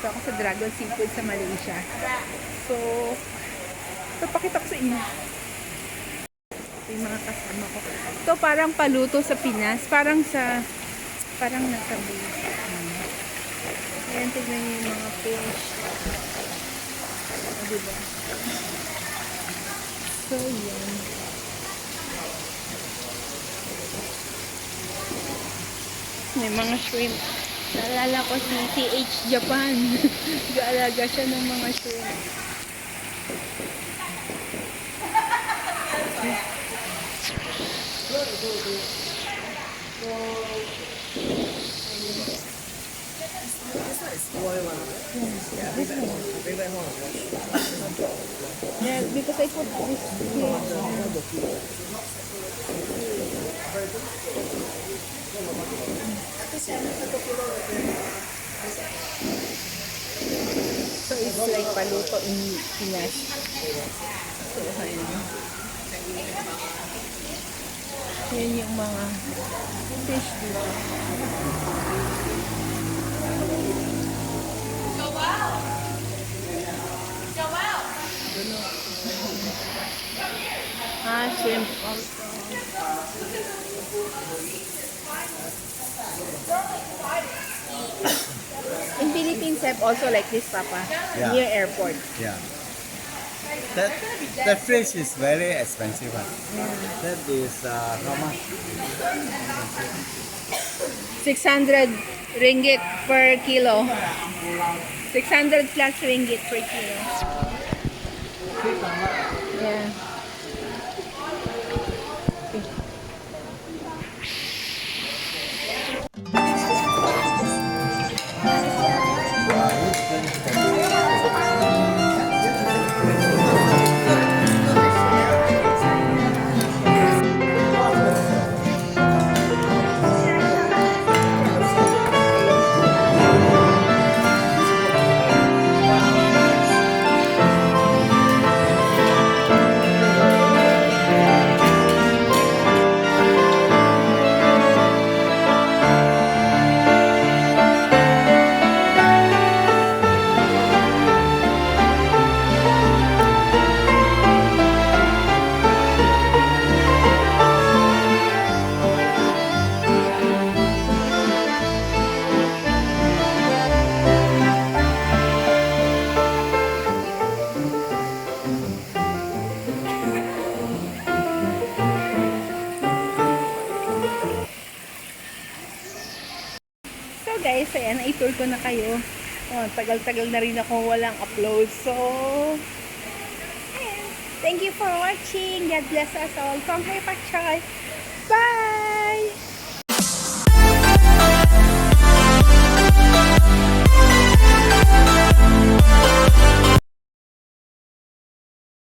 ako sa Dragon Seafood sa Malaysia. So, papakita ko sa inyo. Ito yung mga kasama ko. Ito parang paluto sa Pinas. Parang nasa base. Ayan, tignan niyo yung mga fish. O, diba? So, yan. May mga shrimp. Naalala ko si TH Japan. Gaalaga siya ng mga shrimp. Yeah, because I put this here. So it's like paluto in Pinas. So yan yung mga fish dito. Shrimp also. In Philippines have also like this, Papa, Yeah. near airport. Yeah. That fish is very expensive. That is how much? 600 ringgit per kilo. 600 plus ringgit per kilo. Yeah. Guys, ayan, i-tour ko na kayo. Oh, tagal-tagal na rin ako walang upload. So, ayan. Thank you for watching. God bless us all. From Hey Pak Choy. Bye!